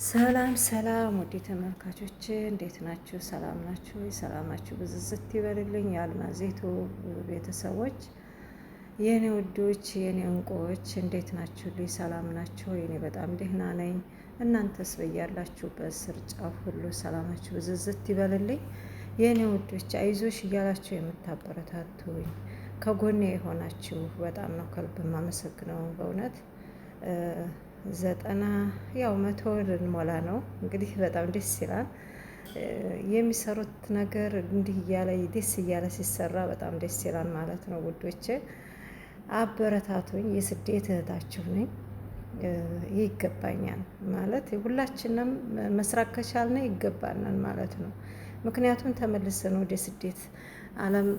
ሰላም ሰላም ውድ ተመልካቾች እንዴት ናችሁ? ሰላም ናችሁ? ሰላማችሁ ብዝዝት ይበልልኝ። የአልማዜቱ ቤተሰቦች የኔ ውዶች የኔ እንቁዎች እንዴት ናችሁ? ሰላም ናችሁ? እኔ በጣም ደህና ነኝ። እናንተስ በያላችሁበት ስር ጫፍ ሁሉ ሰላማችሁ ብዝዝት ይበልልኝ። የኔ ውዶች አይዞሽ እያላችሁ የምታበረታቱኝ ከጎኔ የሆናችሁ በጣም ነው ከልብ የማመሰግነው በእውነት ዘጠና ያው መቶ ልንሞላ ነው እንግዲህ በጣም ደስ ይላል። የሚሰሩት ነገር እንዲህ እያለ ደስ እያለ ሲሰራ በጣም ደስ ይላል ማለት ነው ውዶቼ። አበረታቱኝ። የስደት እህታችሁ ነኝ። ይገባኛል ማለት ሁላችንም መስራት ከቻልን ይገባናል ማለት ነው። ምክንያቱም ተመልሰን ወደ ስደት ዓለም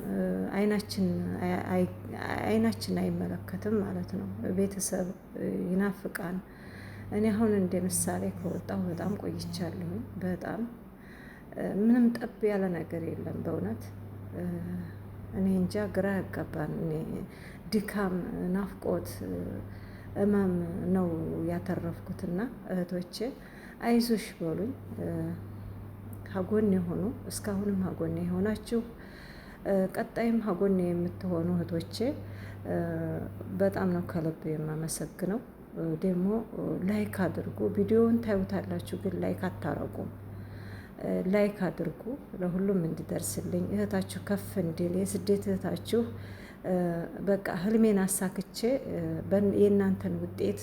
አይናችን አይመለከትም ማለት ነው። ቤተሰብ ይናፍቃን። እኔ አሁን እንደ ምሳሌ ከወጣሁ በጣም ቆይቻለሁ። በጣም ምንም ጠብ ያለ ነገር የለም በእውነት እኔ እንጃ ግራ ያጋባን። ድካም፣ ናፍቆት፣ እመም ነው ያተረፍኩትና እህቶቼ አይዞሽ በሉኝ። ሀጎን የሆኑ እስካሁንም ሀጎን የሆናችሁ ቀጣይም ሀጎን የምትሆኑ እህቶቼ በጣም ነው ከልብ የማመሰግነው። ደግሞ ላይክ አድርጉ። ቪዲዮውን ታዩታላችሁ ግን ላይክ አታረጉም። ላይክ አድርጉ ለሁሉም እንዲደርስልኝ እህታችሁ ከፍ እንዲል የስደት እህታችሁ በቃ ህልሜን አሳክቼ የእናንተን ውጤት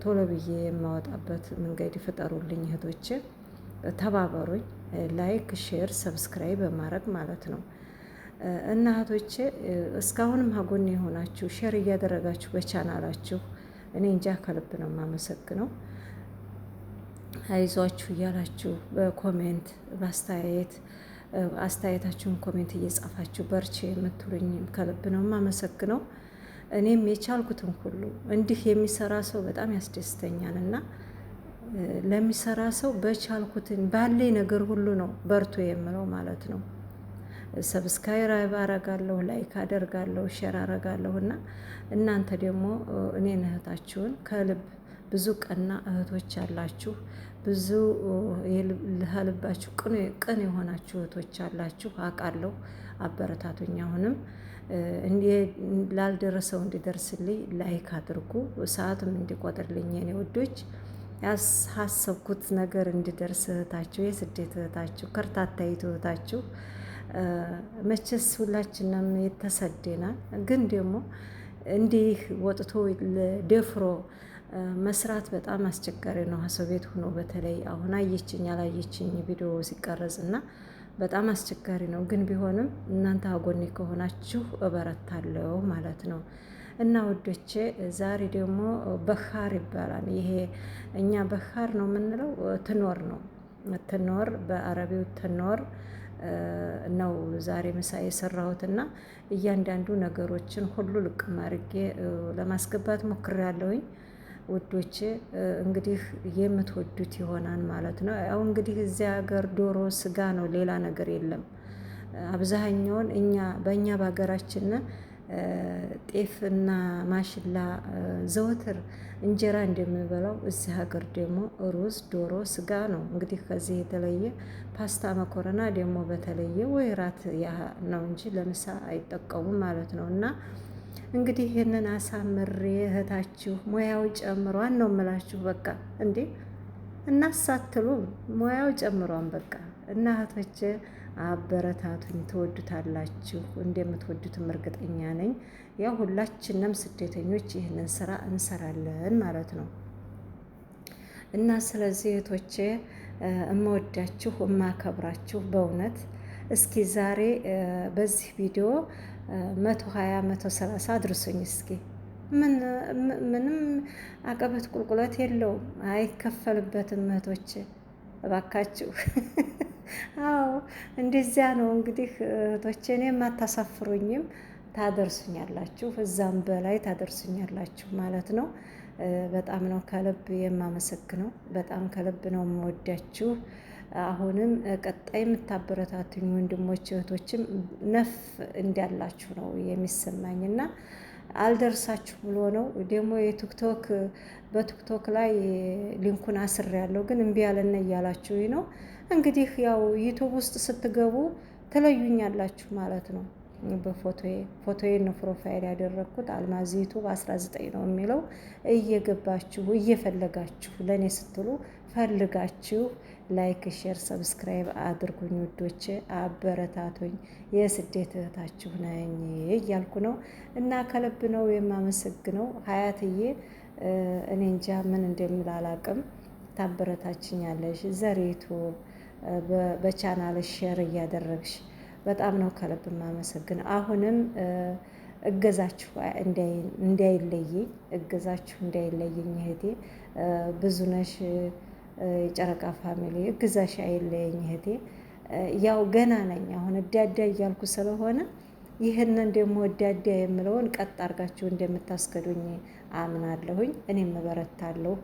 ቶሎ ብዬ የማወጣበት መንገድ ፍጠሩልኝ እህቶቼ፣ ተባበሩኝ። ላይክ ሼር ሰብስክራይብ በማድረግ ማለት ነው። እና እህቶቼ እስካሁንም ሀጎን የሆናችሁ ሼር እያደረጋችሁ በቻናላችሁ እኔ እንጃ ከልብ ነው የማመሰግነው። አይዟችሁ እያላችሁ በኮሜንት አስተያየታችሁን ኮሜንት እየጻፋችሁ በርቺ የምትሉኝ ከልብ ነው የማመሰግነው። እኔም የቻልኩትን ሁሉ እንዲህ የሚሰራ ሰው በጣም ያስደስተኛል እና ለሚሰራ ሰው በቻልኩትን ባለኝ ነገር ሁሉ ነው በርቱ የምለው ማለት ነው። ሰብስክራይብ አረጋለሁ፣ ላይክ አደርጋለሁ፣ ሼር አረጋለሁ እና እናንተ ደግሞ እኔን እህታችሁን ከልብ ብዙ ቀና እህቶች አላችሁ፣ ብዙ ልባችሁ ቅን የሆናችሁ እህቶች አላችሁ አውቃለሁ። አበረታቱኝ። አሁንም ላልደረሰው እንዲደርስልኝ ላይክ አድርጉ፣ ሰዓትም እንዲቆጥርልኝ የኔ ውዶች ያሳሰብኩት ነገር እንዲደርስ እህታችሁ የስደት እህታችሁ ከርታታይቱ እህታችሁ መቼስ ሁላችንም የተሰደናል። ግን ደግሞ እንዲህ ወጥቶ ደፍሮ መስራት በጣም አስቸጋሪ ነው። ሰው ቤት ሆኖ በተለይ አሁን አየችኝ አላየችኝ ቪዲዮ ሲቀረጽ እና በጣም አስቸጋሪ ነው። ግን ቢሆንም እናንተ አጎኔ ከሆናችሁ እበረታለሁ ማለት ነው። እና ውዶቼ ዛሬ ደግሞ በኻር ይባላል። ይሄ እኛ በኻር ነው የምንለው። ትኖር ነው ትኖር፣ በአረቢው ትኖር ነው ዛሬ ምሳ የሰራሁትና እያንዳንዱ ነገሮችን ሁሉ ልቅም አድርጌ ለማስገባት ሞክሬያለሁኝ ውዶቼ። እንግዲህ የምትወዱት ይሆናል ማለት ነው። ያው እንግዲህ እዚያ ሀገር ዶሮ ስጋ ነው፣ ሌላ ነገር የለም። አብዛኛውን በእኛ በሀገራችን ጤፍና ማሽላ ዘወትር እንጀራ እንደምንበላው እዚህ ሀገር ደግሞ ሩዝ፣ ዶሮ፣ ስጋ ነው። እንግዲህ ከዚህ የተለየ ፓስታ፣ መኮረና ደግሞ በተለየ ወይ ራት ነው እንጂ ለምሳ አይጠቀሙም ማለት ነው። እና እንግዲህ ይህንን አሳምሬ እህታችሁ ሙያው ጨምሯን ነው የምላችሁ። በቃ እንዴ እናሳትሉም ሙያው ጨምሯን በቃ። እና እህቶቼ አበረታቱኝ፣ ትወዱታላችሁ። እንደምትወዱትም እርግጠኛ ነኝ። ያው ሁላችንም ስደተኞች ይህንን ስራ እንሰራለን ማለት ነው። እና ስለዚህ እህቶቼ እመወዳችሁ እማከብራችሁ በእውነት እስኪ ዛሬ በዚህ ቪዲዮ 120 130 አድርሱኝ እስኪ። ምንም አቀበት ቁልቁለት የለውም፣ አይከፈልበትም እህቶቼ እባካችሁ። አዎ እንደዚያ ነው እንግዲህ እህቶቼ። እኔም አታሳፍሩኝም፣ ታደርሱኛላችሁ፣ እዛም በላይ ታደርሱኛላችሁ ማለት ነው። በጣም ነው ከልብ የማመሰግነው፣ በጣም ከልብ ነው የምወዳችሁ። አሁንም ቀጣይ የምታበረታቱኝ ወንድሞች እህቶችም ነፍ እንዳላችሁ ነው የሚሰማኝና አልደርሳችሁ ብሎ ነው ደግሞ የቲክቶክ በቲክቶክ ላይ ሊንኩን አስር ያለው ግን እምቢ ያለነ እያላችሁ ነው። እንግዲህ ያው ዩቱብ ውስጥ ስትገቡ ትለዩኛላችሁ ማለት ነው። ፎቶዬን ነው ፕሮፋይል ያደረግኩት አልማዝ ዩቱብ 19 ነው የሚለው። እየገባችሁ እየፈለጋችሁ ለእኔ ስትሉ ፈልጋችሁ ላይክ፣ ሼር፣ ሰብስክራይብ አድርጉኝ ውዶች፣ አበረታቱኝ። የስደት እህታችሁ ነኝ እያልኩ ነው እና ከልብ ነው የማመሰግነው ሀያትዬ። እኔ እንጃ ምን እንደሚል አላቅም። ታበረታችኛለሽ ዘሬቱ በቻናል ሼር እያደረግሽ በጣም ነው ከልብ የማመሰግነው። አሁንም እገዛችሁ እንዳይለየኝ እገዛችሁ እንዳይለየኝ እህቴ ብዙነሽ የጨረቃ ፋሚሊ እግዛሽ አይለየኝ እህቴ። ያው ገና ነኝ አሁን እዳዳ እያልኩ ስለሆነ ይህንን ደግሞ እዳዳ የምለውን ቀጥ አድርጋችሁ እንደምታስገዱኝ አምናለሁኝ። እኔም እበረታለሁ፣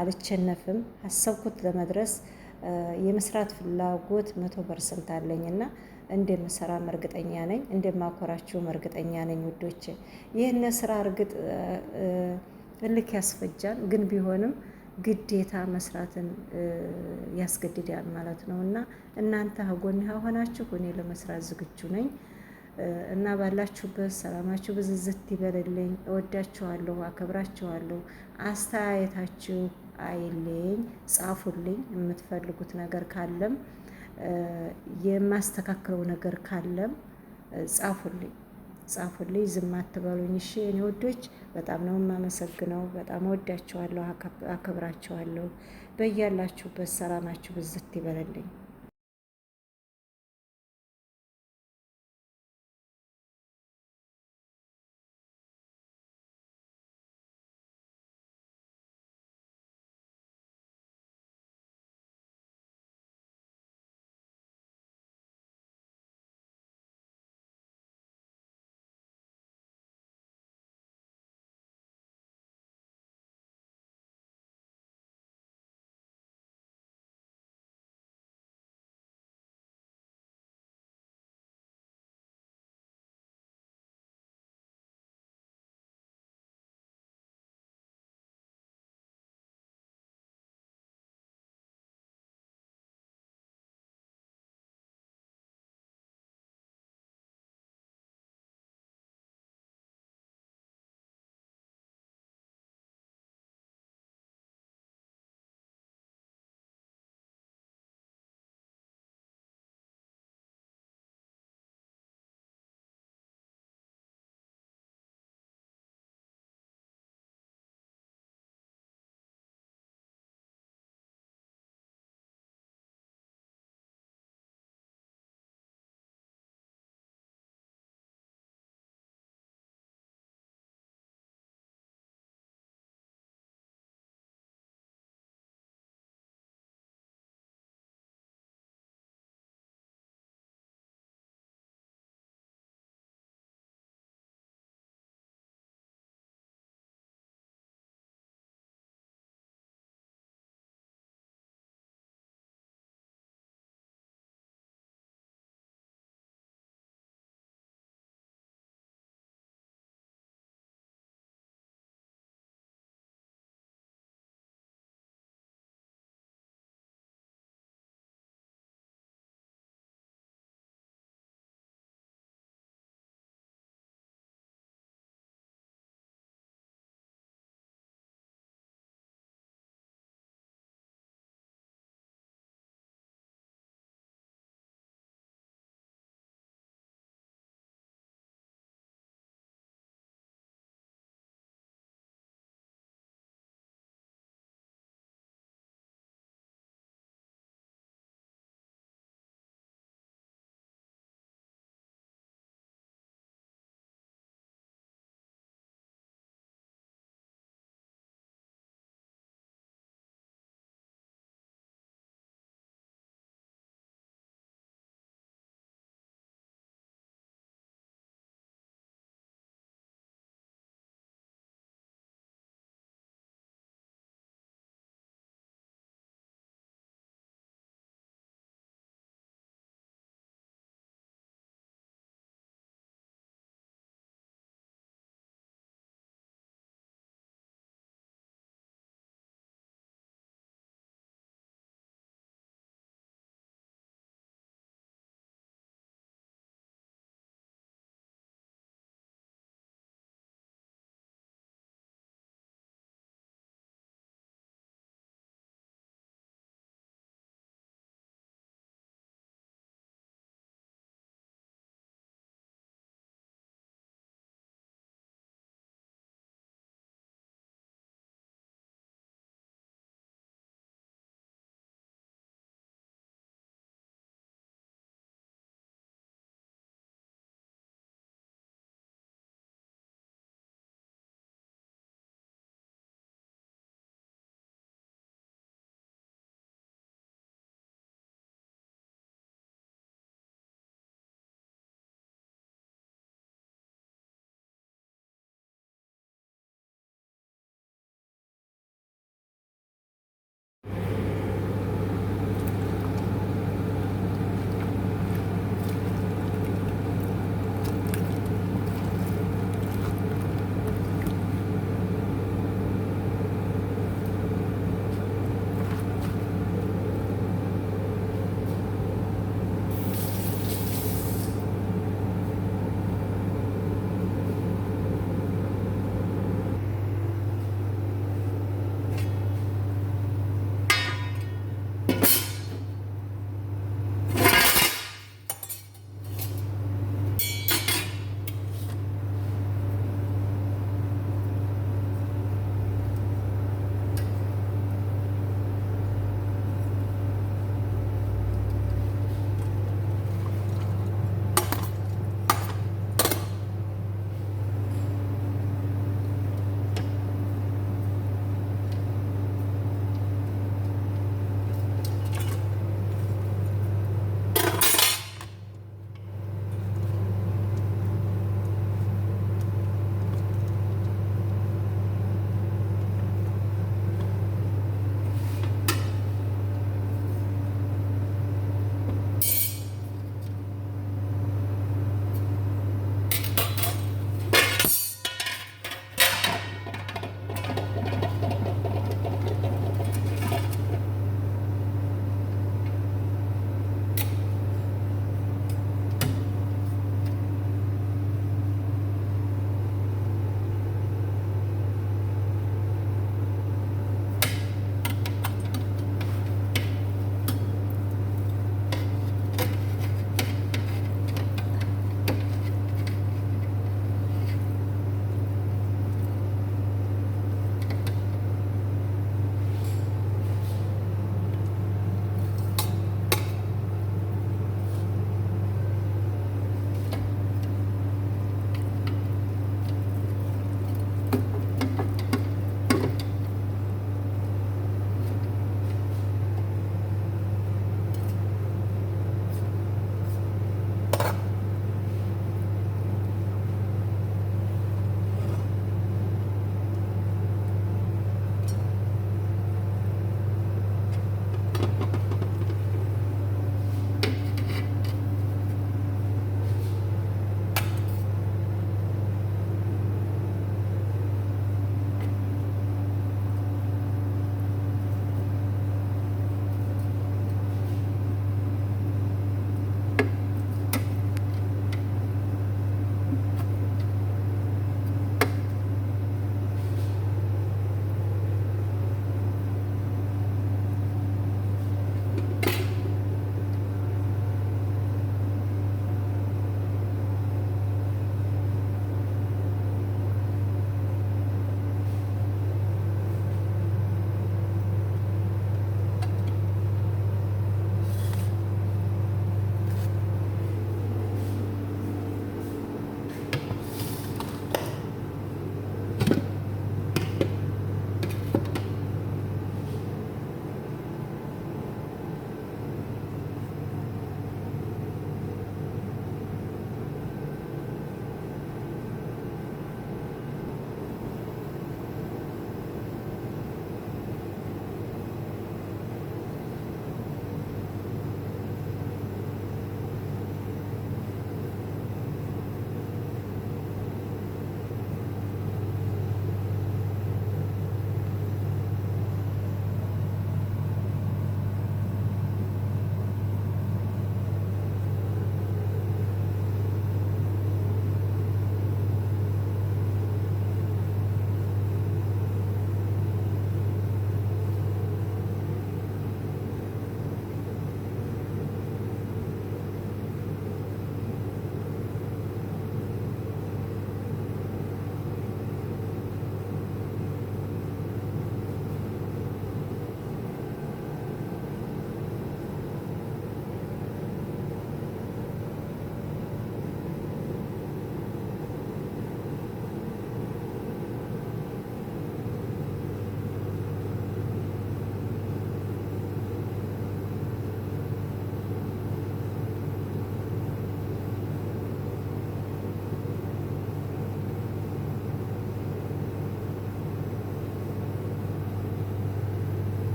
አልቸነፍም። አሰብኩት ለመድረስ የመስራት ፍላጎት 100% አለኝና እንደምሰራም እርግጠኛ ነኝ፣ እንደማኮራችሁም እርግጠኛ ነኝ ውዶች። ይህን ስራ እርግጥ እልክ ያስፈጃል፣ ግን ቢሆንም ግዴታ መስራትን ያስገድዳል ማለት ነው እና እናንተ ጎን ሆናችሁ እኔ ለመስራት ዝግጁ ነኝ እና ባላችሁበት ሰላማችሁ ብዝዝት ይበልልኝ። እወዳችኋለሁ፣ አከብራችኋለሁ። አስተያየታችሁ አይለኝ፣ ጻፉልኝ። የምትፈልጉት ነገር ካለም የማስተካክለው ነገር ካለም ጻፉልኝ። ዝም አትበሉኝ እሺ የኔ ወዶች። በጣም ነው የማመሰግነው። በጣም እወዳችኋለሁ፣ አከብራችኋለሁ። በያላችሁበት ሰላማችሁ ብዝት ይበልልኝ።